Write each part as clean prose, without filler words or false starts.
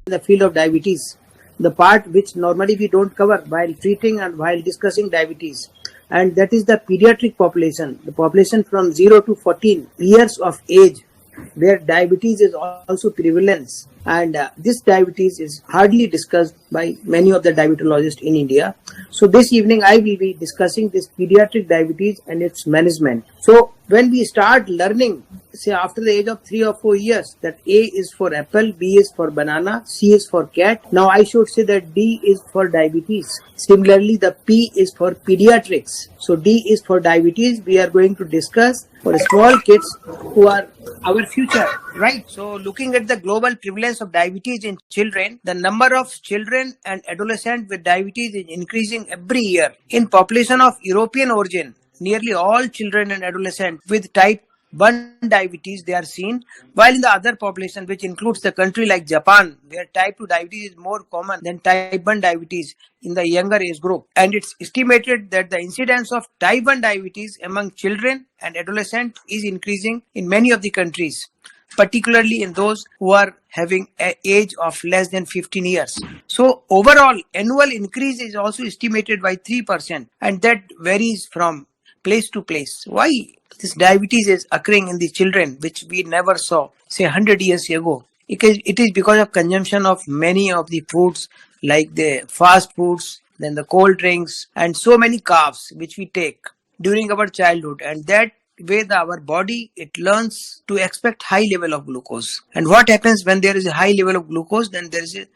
the field of diabetes, the part which normally we don't cover while treating and while discussing diabetes. And that is the pediatric population, the population from 0 to 14 years of age, where diabetes is also prevalent. And this diabetes is hardly discussed by many of the diabetologists in India. So this evening I will be discussing this pediatric diabetes and its management. So when we start learning, say after the age of 3 or 4 years, that A is for apple, B is for banana, C is for cat. Now I should say that D is for diabetes. Similarly, the P is for pediatrics. So D is for diabetes. We are going to discuss for small kids who are our future, right? So looking at the global prevalence of diabetes in children, the number of children and adolescents with diabetes is increasing every year. In population of European origin, nearly all children and adolescents with type 1 diabetes they are seen, while in the other population, which includes the country like Japan, where type 2 diabetes is more common than type 1 diabetes in the younger age group. And it's estimated that the incidence of type 1 diabetes among children and adolescents is increasing in many of the countries, particularly in those who are having an age of less than 15 years. So overall, annual increase is also estimated by 3%, and that varies from place to place. Why this diabetes is occurring in the children, which we never saw, say 100 years ago? It is because of consumption of many of the foods, like the fast foods, then the cold drinks, and so many carbs which we take during our childhood, and that way our body, it learns to expect high level of glucose. And what happens when there is a high level of glucose? Then there is a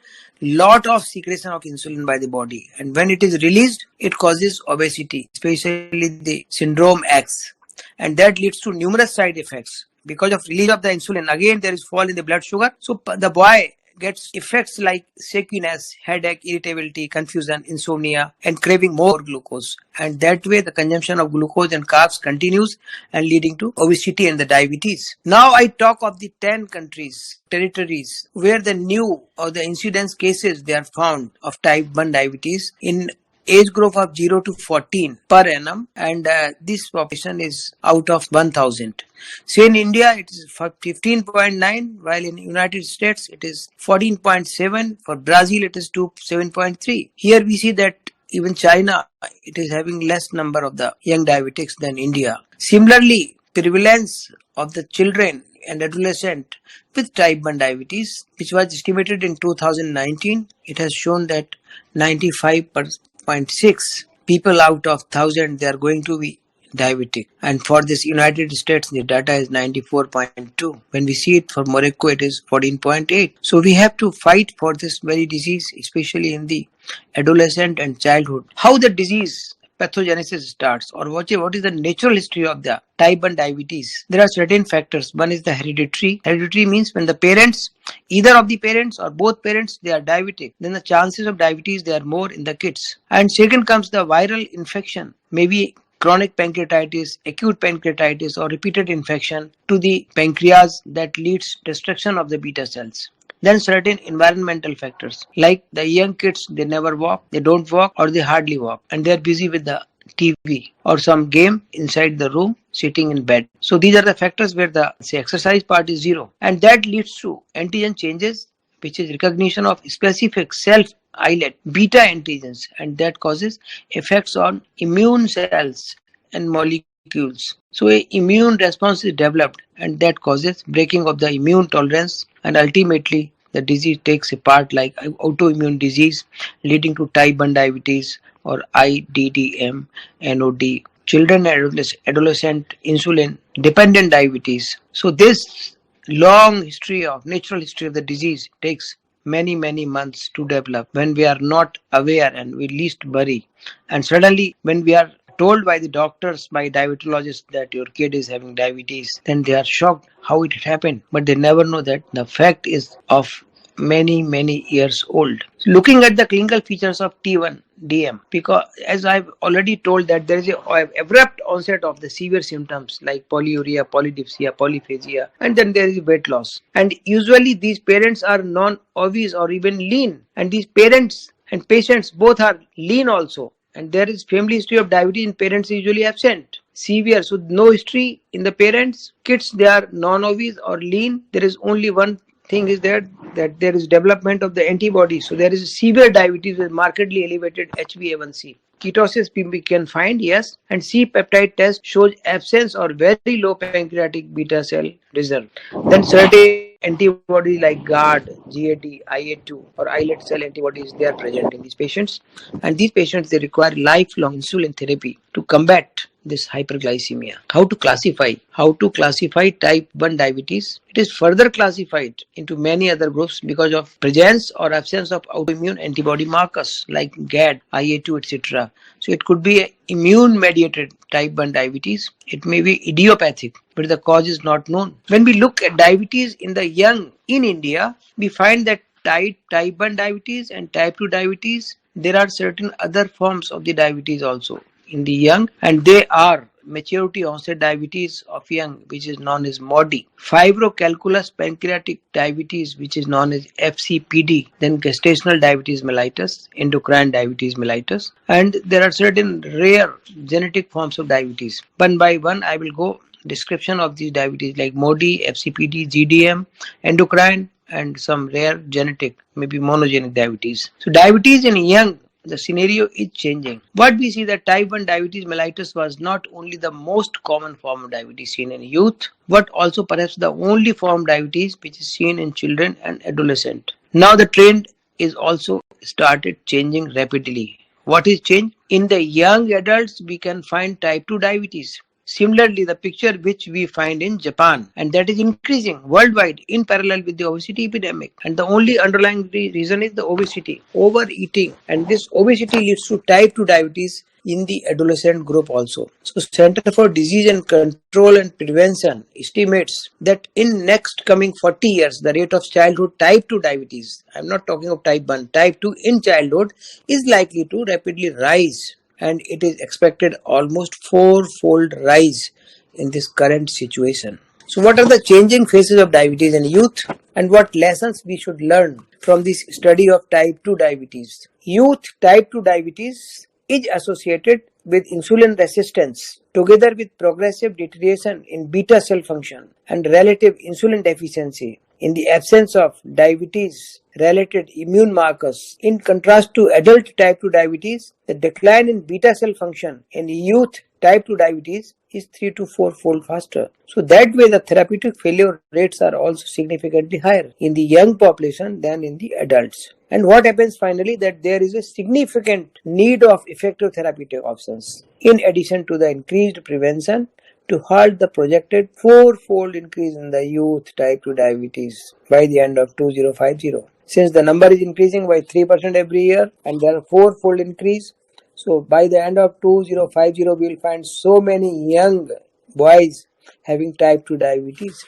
lot of secretion of insulin by the body, and when it is released, it causes obesity, especially the syndrome X, and that leads to numerous side effects. Because of release of the insulin, again there is fall in the blood sugar, so the boy gets effects like shakiness, headache, irritability, confusion, insomnia, and craving more glucose. And that way the consumption of glucose and carbs continues and leading to obesity and the diabetes. Now I talk of the 10 countries, territories, where the new or the incidence cases they are found of type 1 diabetes in age group of 0 to 14 per annum, and this population is out of 1000. So in India it is 15.9, while in United States it is 14.7, for Brazil it is 7.3. Here we see that even China, it is having less number of the young diabetics than India. Similarly, prevalence of the children and adolescent with type 1 diabetes, which was estimated in 2019, it has shown that 95.6 people out of 1000 they are going to be diabetic, and for this United States the data is 94.2. when we see it for Morocco it is 14.8. so we have to fight for this very disease, especially in the adolescent and childhood. How the disease pathogenesis starts, or what is the natural history of the type 1 diabetes? There are certain factors. One is the hereditary. Hereditary means when the parents, either of the parents or both parents, they are diabetic, then the chances of diabetes they are more in the kids. And second comes the viral infection, maybe chronic pancreatitis, acute pancreatitis, or repeated infection to the pancreas that leads destruction of the beta cells. Then certain environmental factors, like the young kids, they never walk, they don't walk, or they hardly walk, and they're busy with the TV or some game inside the room, sitting in bed. So these are the factors where the exercise part is 0, and that leads to antigen changes, which is recognition of specific self islet beta antigens, and that causes effects on immune cells and molecules. So an immune response is developed, and that causes breaking of the immune tolerance, and ultimately the disease takes a part like autoimmune disease leading to type 1 diabetes or IDDM, NOD, children and adolescent insulin dependent diabetes. So this long history of natural history of the disease takes many months to develop when we are not aware and we least worry. And suddenly when we are told by the doctors, by diabetologists, that your kid is having diabetes, then they are shocked how it happened, but they never know that the fact is of many years old. So looking at the clinical features of T1 DM, because as I've already told that there is a abrupt onset of the severe symptoms like polyuria, polydipsia, polyphagia, and then there is weight loss. And usually these parents are non-obese or even lean, and these parents and patients both are lean also, and there is family history of diabetes in parents usually absent. Severe, so no history in the parents. Kids, they are non-obese or lean. There is only one thing is that there is development of the antibodies. So there is severe diabetes with markedly elevated HbA1c. Ketosis we can find, yes, and C peptide test shows absence or very low pancreatic beta cell reserve. Then certain antibodies like GAD, GAT, IA2 or islet cell antibodies, they are present in these patients, and these patients they require lifelong insulin therapy to combat this hyperglycemia. How to classify type 1 diabetes? It is further classified into many other groups because of presence or absence of autoimmune antibody markers like GAD, IA2, etc. So it could be immune mediated type 1 diabetes. It may be idiopathic, but the cause is not known. When we look at diabetes in the young in India, we find that type 1 diabetes and type 2 diabetes, there are certain other forms of the diabetes also in the young, and they are maturity onset diabetes of young, which is known as MODY, fibrocalculous pancreatic diabetes, which is known as FCPD, then gestational diabetes mellitus, endocrine diabetes mellitus, and there are certain rare genetic forms of diabetes. One by one I will go description of these diabetes like MODY, FCPD, GDM, endocrine, and some rare genetic, maybe monogenic diabetes. So diabetes in young, the scenario is changing. What we see that type 1 diabetes mellitus was not only the most common form of diabetes seen in youth, but also perhaps the only form of diabetes which is seen in children and adolescents. Now the trend is also started changing rapidly. What is change? In the young adults, we can find type 2 diabetes. Similarly, the picture which we find in Japan, and that is increasing worldwide in parallel with the obesity epidemic. And the only underlying reason is the obesity, overeating, and this obesity leads to type 2 diabetes in the adolescent group also. So Center for Disease and Control and Prevention estimates that in next coming 40 years, the rate of childhood type 2 diabetes, I'm not talking of type 1, type 2 in childhood is likely to rapidly rise, and it is expected almost four-fold rise in this current situation. So what are the changing phases of diabetes in youth, and what lessons we should learn from this study of type 2 diabetes? Youth type 2 diabetes is associated with insulin resistance together with progressive deterioration in beta cell function and relative insulin deficiency in the absence of diabetes related immune markers. In contrast to adult type 2 diabetes, the decline in beta cell function in youth type 2 diabetes is 3 to 4 fold faster. So that way the therapeutic failure rates are also significantly higher in the young population than in the adults. And what happens finally, that there is a significant need of effective therapeutic options in addition to the increased prevention to halt the projected four-fold increase in the youth type 2 diabetes by the end of 2050. Since the number is increasing by 3% every year and there are four-fold increase, so by the end of 2050 we will find so many young boys having type 2 diabetes.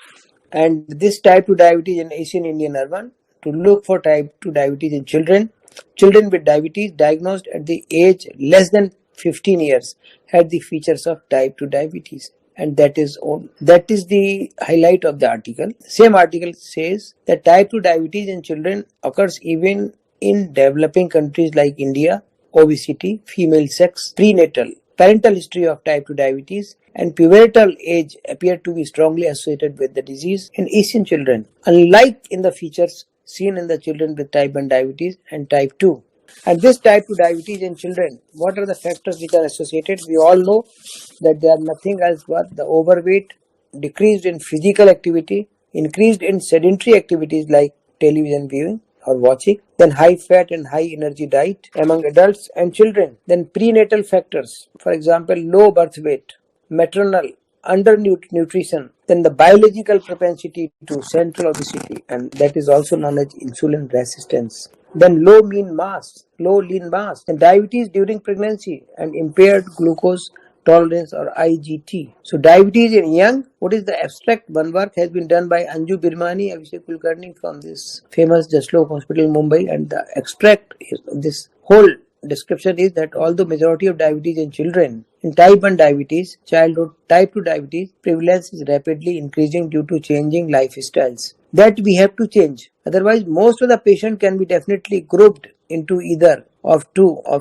And this type 2 diabetes in Asian Indian urban, to look for type 2 diabetes in children with diabetes diagnosed at the age less than 15 years had the features of type 2 diabetes. And that is the highlight of the article. The same article says that type 2 diabetes in children occurs even in developing countries like India. Obesity, female sex, prenatal, parental history of type 2 diabetes, and pubertal age appear to be strongly associated with the disease in Asian children, unlike in the features seen in the children with type 1 diabetes and type 2. And this type 2 diabetes in children, what are the factors which are associated? We all know that they are nothing else but the overweight, decreased in physical activity, increased in sedentary activities like television viewing or watching, then high fat and high energy diet among adults and children, then prenatal factors, for example low birth weight, maternal undernutrition, then the biological propensity to central obesity, and that is also known as insulin resistance, then low lean mass, and diabetes during pregnancy and impaired glucose tolerance or IGT. So diabetes in young, what is the abstract? One work has been done by Anju Birmani, Abhishek Kulkarni from this famous Jaslok Hospital in Mumbai, and the abstract is this whole description is that although majority of diabetes in children, in type 1 diabetes, childhood type 2 diabetes, prevalence is rapidly increasing due to changing lifestyles. That we have to change. Otherwise, most of the patient can be definitely grouped into either of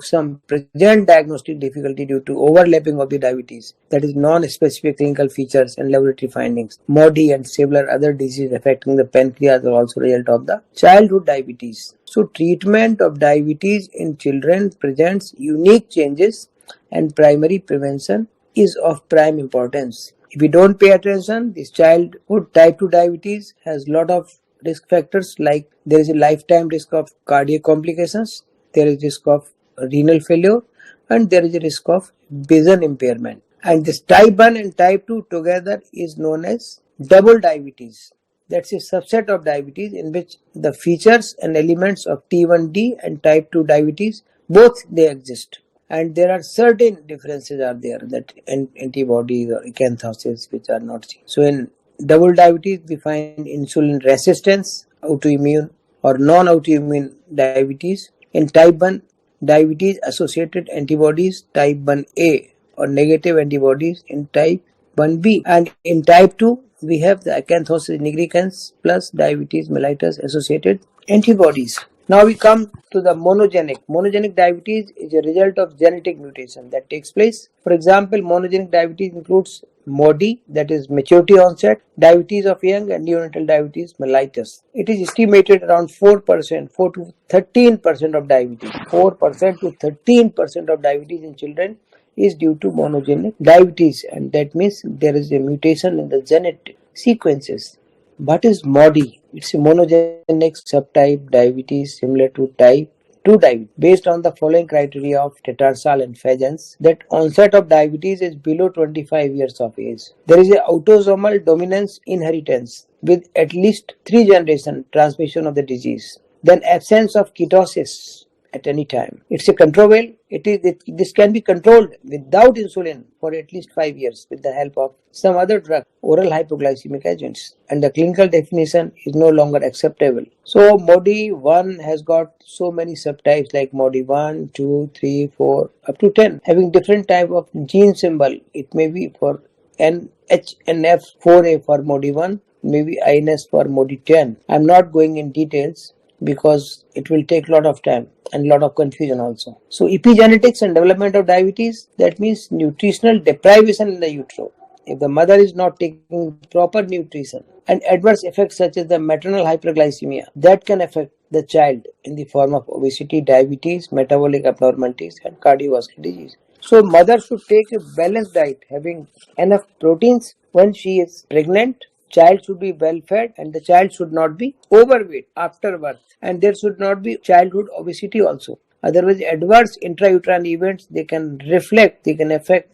some present diagnostic difficulty due to overlapping of the diabetes, that is non-specific clinical features and laboratory findings. MODY and several other diseases affecting the pancreas are also a result of the childhood diabetes. So treatment of diabetes in children presents unique changes and primary prevention is of prime importance. If we don't pay attention, this childhood type 2 diabetes has lot of risk factors, like there is a lifetime risk of cardiac complications, there is risk of renal failure, and there is a risk of vision impairment. And this type 1 and type 2 together is known as double diabetes. That's a subset of diabetes in which the features and elements of T1D and type 2 diabetes both they exist. And there are certain differences are there, that antibodies or acanthosis which are not seen. So in double diabetes we find insulin resistance, autoimmune or non-autoimmune diabetes. In type 1 diabetes associated antibodies type 1A or negative antibodies in type 1B. And in type 2 we have the acanthosis nigricans plus diabetes mellitus associated antibodies. Now we come to the monogenic. Monogenic diabetes is a result of genetic mutation that takes place. For example, monogenic diabetes includes MODY, that is maturity onset, diabetes of young, and neonatal diabetes mellitus. It is estimated around 4%, 4 to 13% of diabetes. 4% to 13% of diabetes in children is due to monogenic diabetes, and that means there is a mutation in the genetic sequences. What is MODY? It's a monogenic subtype diabetes similar to type 2 diabetes based on the following criteria of Tetarsal and Fajans, that onset of diabetes is below 25 years of age. There is a autosomal dominance inheritance with at least 3 generation transmission of the disease. Then absence of ketosis at any time. It's a control. This can be controlled without insulin for at least 5 years with the help of some other drug, oral hypoglycemic agents, and the clinical definition is no longer acceptable. So MODY 1 has got so many subtypes like MODY 1, 2, 3, 4 up to 10 having different type of gene symbol. It may be for NHNF4A for MODY 1, maybe INS for MODY 10. I'm not going in details because it will take a lot of time and a lot of confusion also. So epigenetics and development of diabetes, that means nutritional deprivation in the utero. If the mother is not taking proper nutrition, and adverse effects such as the maternal hyperglycemia, that can affect the child in the form of obesity, diabetes, metabolic abnormalities, and cardiovascular disease. So mother should take a balanced diet having enough proteins when she is pregnant. Child should be well fed, and the child should not be overweight after birth, and there should not be childhood obesity also. Otherwise, adverse intrauterine events, they can affect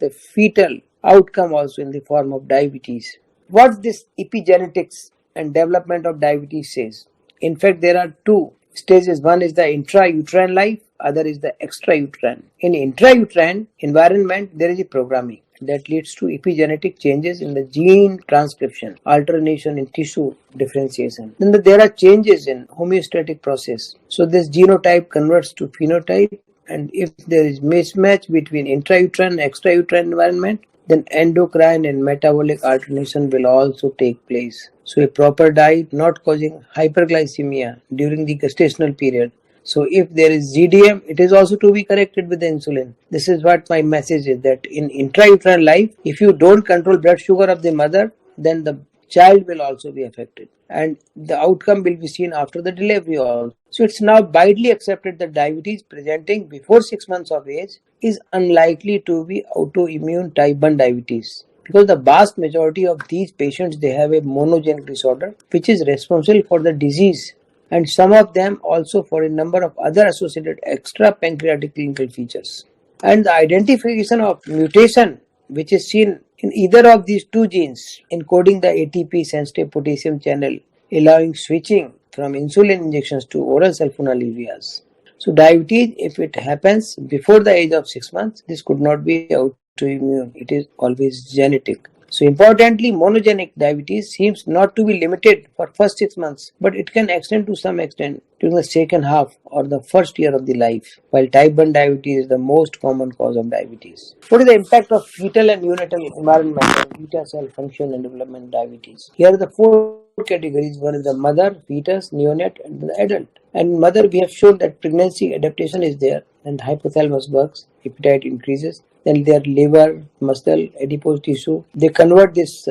the fetal outcome also in the form of diabetes. What this epigenetics and development of diabetes says? In fact, there are 2 stages. One is the intrauterine life, other is the extrauterine. In intrauterine environment, there is a programming that leads to epigenetic changes in the gene transcription, alternation in tissue differentiation. Then there are changes in homeostatic process. So this genotype converts to phenotype, and if there is mismatch between intrauterine and extrauterine environment, then endocrine and metabolic alternation will also take place. So a proper diet not causing hyperglycemia during the gestational period. So if there is GDM, it is also to be corrected with the insulin. This is what my message is, that in intrauterine life, if you don't control blood sugar of the mother, then the child will also be affected, and the outcome will be seen after the delivery also. So it's now widely accepted that diabetes presenting before 6 months of age is unlikely to be autoimmune type 1 diabetes, because the vast majority of these patients, they have a monogenic disorder which is responsible for the disease, and some of them also for a number of other associated extra pancreatic clinical features. And the identification of mutation which is seen in either of these 2 genes encoding the ATP sensitive potassium channel, allowing switching from insulin injections to oral sulfonylureas. So diabetes, if it happens before the age of 6 months, this could not be autoimmune. It is always genetic. So importantly, monogenic diabetes seems not to be limited for first 6 months, but it can extend to some extent during the second half or the first year of the life, while type 1 diabetes is the most common cause of diabetes. What is the impact of fetal and neonatal environment on beta cell function and development of diabetes? Here are the 4 categories. One is the mother, fetus, neonate, and the adult. And mother, we have shown that pregnancy adaptation is there, and the hypothalamus works, appetite increases. Then their liver, muscle, adipose tissue, they convert this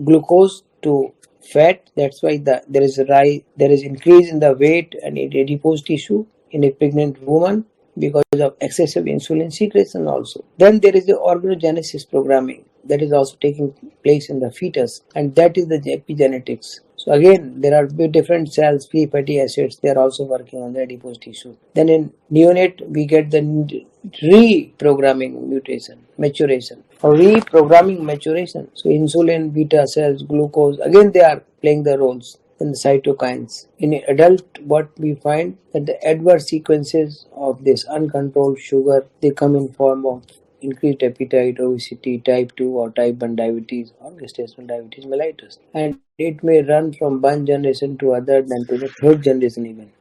glucose to fat. That's why there is increase in the weight and in adipose tissue in a pregnant woman because of excessive insulin secretion also. Then there is the organogenesis programming that is also taking place in the fetus, and that is the epigenetics. So again, there are different cells, free fatty acids, they are also working on the adipose tissue. Then in neonate, we get the reprogramming maturation. So insulin, beta cells, glucose, again they are playing the roles in the cytokines. In adult, what we find that the adverse sequences of this uncontrolled sugar, they come in form of increased appetite, obesity, type 2 or type 1 diabetes or gestational diabetes mellitus. And it may run from one generation to other, then to the third generation even.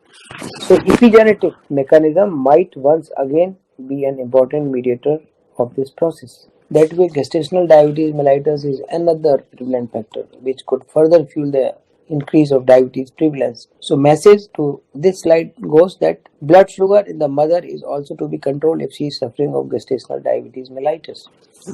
So epigenetic mechanism might once again be an important mediator of this process. That way, gestational diabetes mellitus is another prevalent factor which could further fuel the increase of diabetes prevalence. So message to this slide goes that blood sugar in the mother is also to be controlled if she is suffering of gestational diabetes mellitus,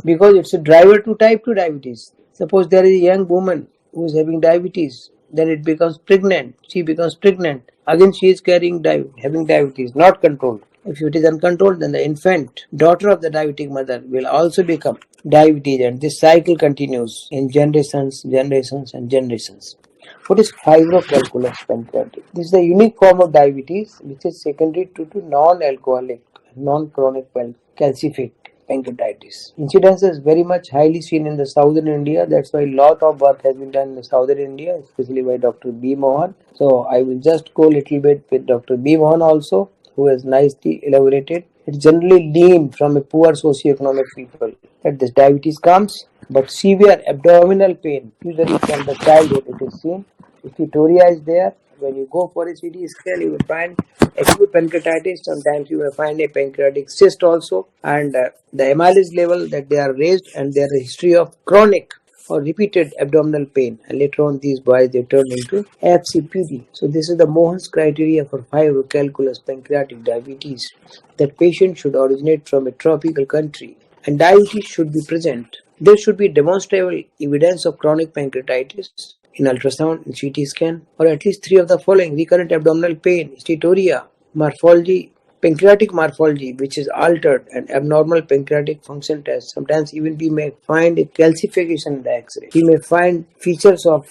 because it's a driver to type 2 diabetes. Suppose there is a young woman who is having diabetes, then it becomes pregnant, she becomes pregnant, again she is having diabetes, not controlled. If it is uncontrolled, then the infant, daughter of the diabetic mother, will also become diabetes, and this cycle continues in generations. What is fibrocalculus pancreatitis? This is a unique form of diabetes which is secondary to non-alcoholic, non-chronic calcific pancreatitis. Incidence is very much highly seen in the southern India. That's why a lot of work has been done in the southern India, especially by Dr. B. Mohan. So I will just go a little bit with Dr. B. Mohan also, who has nicely elaborated. It's generally lean from a poor socioeconomic people that this diabetes comes, but severe abdominal pain, usually from the childhood it is seen. Euphoria is there. When you go for a CT scan, you will find acute pancreatitis. Sometimes you will find a pancreatic cyst also, and the amylase level that they are raised, and there is a history of chronic or repeated abdominal pain, and later on these boys they turn into FCPD. So this is the Mohan's criteria for fibrocalculus pancreatic diabetes. That patient should originate from a tropical country and diabetes should be present. There should be demonstrable evidence of chronic pancreatitis in ultrasound and CT scan, or at least 3 of the following: recurrent abdominal pain, steatorrhea, morphology, pancreatic morphology which is altered, and abnormal pancreatic function test. Sometimes even we may find a calcification in the X-ray. We may find features of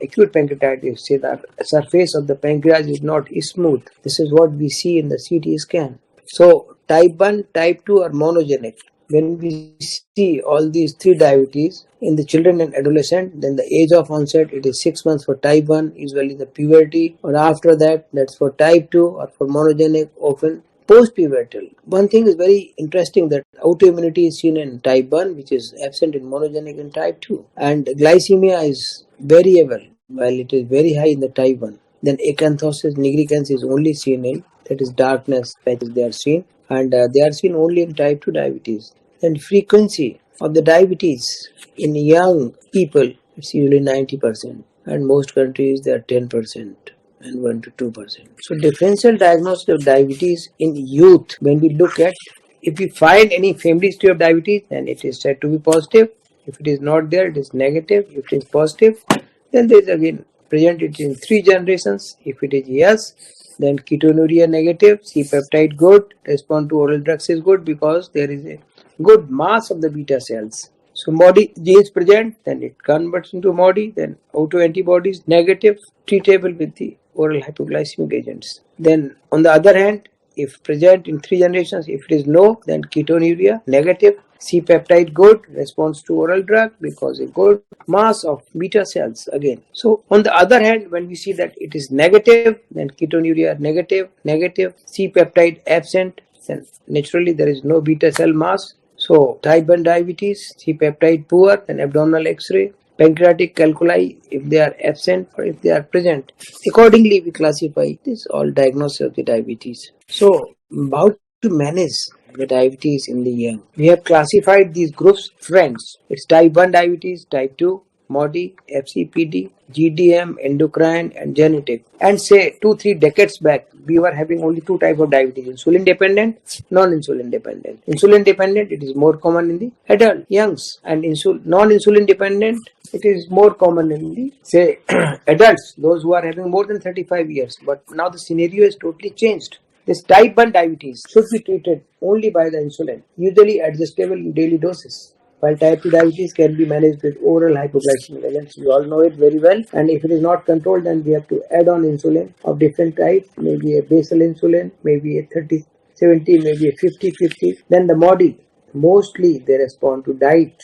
acute pancreatitis, say the surface of the pancreas is not smooth. This is what we see in the CT scan. So type 1, type 2 are monogenic. When we see all these 3 diabetes in the children and adolescent, then the age of onset, it is 6 months for type 1, usually the puberty, or after that, that's for type 2, or for monogenic, often post-pubertal. One thing is very interesting, that autoimmunity is seen in type 1, which is absent in monogenic and type 2. And glycemia is variable, while it is very high in the type 1. Then acanthosis nigricans is only seen in, that is darkness patches they are seen, and they are seen only in type 2 diabetes. Then frequency of the diabetes in young people, it's usually 90%, and most countries they are 10% and 1 to 2%. So differential diagnosis of diabetes in youth, when we look at, if we find any family history of diabetes, then it is said to be positive. If it is not there, it is negative. If it is positive, then there is again present it in 3 generations. If it is yes, then ketonuria negative, C-peptide good, respond to oral drugs is good because there is a good mass of the beta cells. So body genes present, then it converts into body, then autoantibodies negative, treatable with the oral hypoglycemic agents. Then on the other hand, if present in 3 generations, if it is low, then ketonuria negative, C-peptide good, response to oral drug because a good mass of beta cells again. So on the other hand, when we see that it is negative, then ketonuria negative, C-peptide absent, then naturally there is no beta cell mass. So type 1 diabetes, C-peptide poor, then abdominal X-ray, pancreatic calculi if they are absent or if they are present. Accordingly, we classify this all diagnosis of the diabetes. So how to manage the diabetes in the young? We have classified these groups friends. It's type 1 diabetes, type 2, MODY, FCPD, GDM, endocrine, and genetic. And say 2-3 decades back, we were having only two types of diabetes: insulin dependent, non-insulin dependent. Insulin dependent, it is more common in the adult, youngs, and non-insulin dependent, it is more common in the, say, adults, those who are having more than 35 years. But now the scenario has totally changed. This type 1 diabetes should be treated only by the insulin, usually adjustable in daily doses. While type 2 diabetes can be managed with oral hypoglycemic agents, you all know it very well. And if it is not controlled, then we have to add on insulin of different types, maybe a basal insulin, maybe a 30-70, maybe a 50-50. Then the MODY, mostly they respond to diet,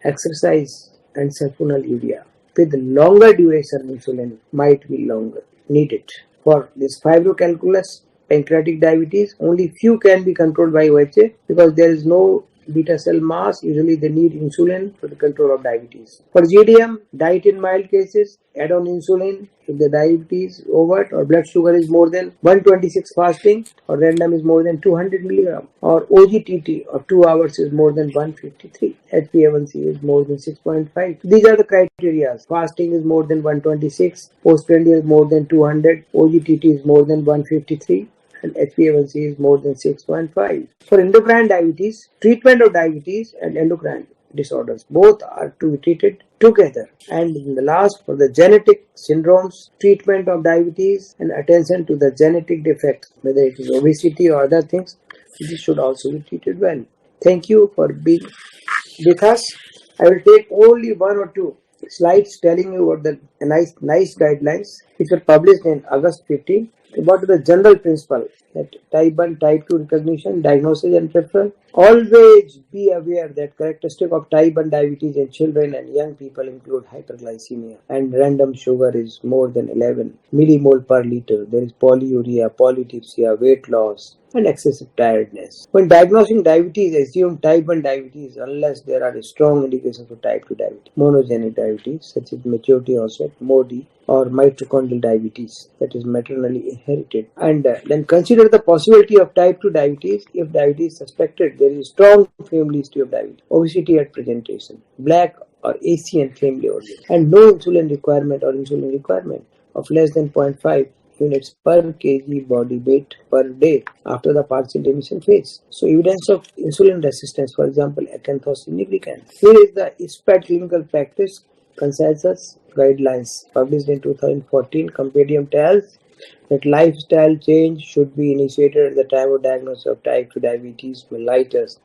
exercise, and sulfonylurea. With longer duration, insulin might be needed. For this fibrocalculus, pancreatic diabetes, only few can be controlled by OHA because there is no beta cell mass. Usually they need insulin for the control of diabetes. For GDM, diet in mild cases, add on insulin if the diabetes overt or blood sugar is more than 126 fasting, or random is more than 200 milligram, or OGTT of 2 hours is more than 153, HbA1c is more than 6.5. These are the criteria. Fasting is more than 126, postprandial is more than 200, OGTT is more than 153, and HbA1c is more than 6.5. For endocrine diabetes, treatment of diabetes and endocrine disorders, both are to be treated together. And in the last, for the genetic syndromes, treatment of diabetes and attention to the genetic defects, whether it is obesity or other things, this should also be treated well. Thank you for being with us. I will take only one or two slides telling you about the nice guidelines which were published in August 15. What is the general principle that type 1, type 2 recognition, diagnosis and preference? Always be aware that characteristic of type 1 diabetes in children and young people include hyperglycemia, and random sugar is more than 11 millimole per liter. There is polyuria, polydipsia, weight loss, and excessive tiredness. When diagnosing diabetes, assume type 1 diabetes unless there are strong indications of type 2 diabetes. Monogenic diabetes such as maturity onset, MODY, or mitochondrial diabetes, that is maternally inherited. And then consider the possibility of type 2 diabetes. If diabetes is suspected, there is a strong family history of diabetes, obesity at presentation, black or Asian family origin, and no insulin requirement or insulin requirement of less than 0.5 units per kg body weight per day after the partial remission phase. So evidence of insulin resistance, for example, acanthos significant. Here is the ISPAT clinical practice consensus guidelines published in 2014. Compendium tells that lifestyle change should be initiated at the time of diagnosis of type 2 diabetes mellitus.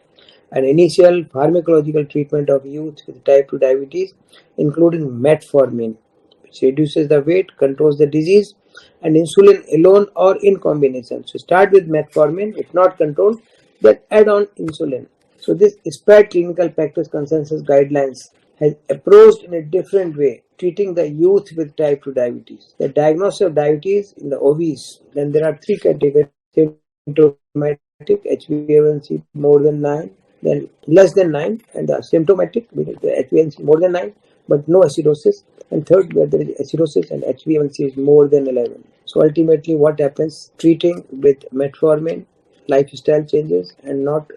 An initial pharmacological treatment of youth with type 2 diabetes, including metformin, which reduces the weight, controls the disease, and insulin alone or in combination. So start with metformin. If not controlled, then add on insulin. So this ISPAT clinical practice consensus guidelines has approached in a different way, treating the youth with type 2 diabetes. The diagnosis of diabetes in the obese, then there are three categories: symptomatic, HbA1c more than 9, then less than 9, and the symptomatic, with the HbA1c more than 9, but no acidosis, and third, where there is acidosis and HbA1c is more than 11. So ultimately what happens, treating with metformin, lifestyle changes, and not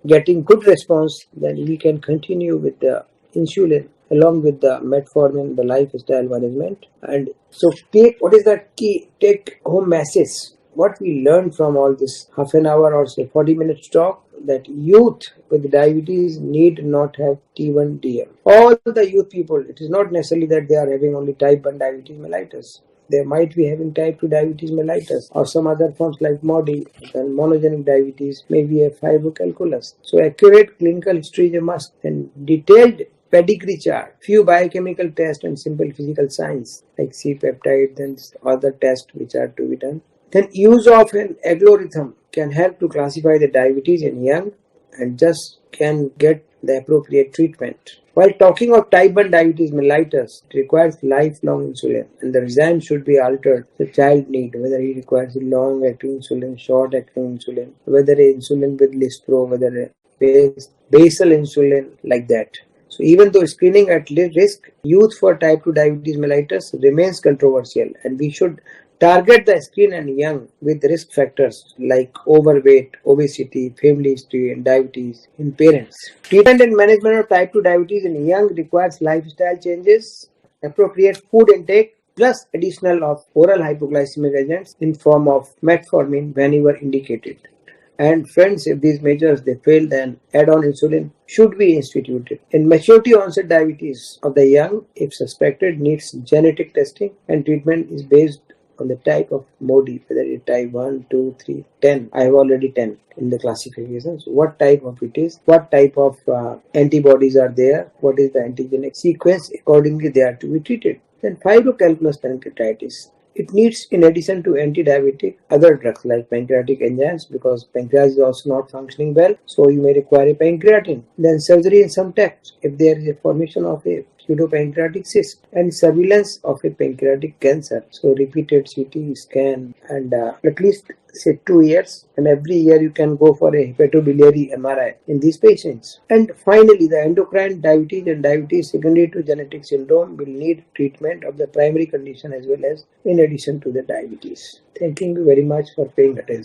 getting good response, then we can continue with the insulin along with the metformin, the lifestyle management. And so what is the key take home message? What we learned from all this half an hour or say 40 minutes talk, that youth with diabetes need not have T1DM. All the youth people, it is not necessarily that they are having only type 1 diabetes mellitus. They might be having type 2 diabetes mellitus or some other forms like MODY, and monogenic diabetes, maybe a fibrocalculus. So accurate clinical history is a must, and detailed pedigree chart, few biochemical tests and simple physical signs like C-peptide and other tests which are to be done. Then use of an algorithm can help to classify the diabetes in young and just can get the appropriate treatment. While talking of type 1 diabetes mellitus, it requires lifelong insulin, and the regime should be altered the child need, whether he requires a long-acting insulin, short-acting insulin, whether a insulin with Lispro, whether a basal insulin, like that. So even though screening at risk youth for type 2 diabetes mellitus remains controversial, and we should Target the screen and young with risk factors like overweight, obesity, family history, and diabetes in parents. Treatment and management of type 2 diabetes in young requires lifestyle changes, appropriate food intake, plus additional of oral hypoglycemic agents in form of metformin whenever indicated. And friends, if these measures they fail, then add-on insulin should be instituted. In maturity onset diabetes of the young, if suspected, needs genetic testing and treatment is based on the type of MODY, whether it's type 1, 2, 3, 10. I have already 10 in the classification. So what type of it is, what type of antibodies are there, what is the antigenic sequence, accordingly they are to be treated. Then fibrocalculous pancreatitis. It needs, in addition to anti-diabetic, other drugs like pancreatic enzymes because pancreas is also not functioning well, so you may require a pancreatin. Then surgery in some tests if there is a formation of a pseudopancreatic cyst and surveillance of a pancreatic cancer. So repeated CT scan and at least say 2 years, and every year you can go for a hepatobiliary MRI in these patients. And finally, the endocrine diabetes and diabetes secondary to genetic syndrome will need treatment of the primary condition as well as in addition to the diabetes. Thanking you very much for paying attention.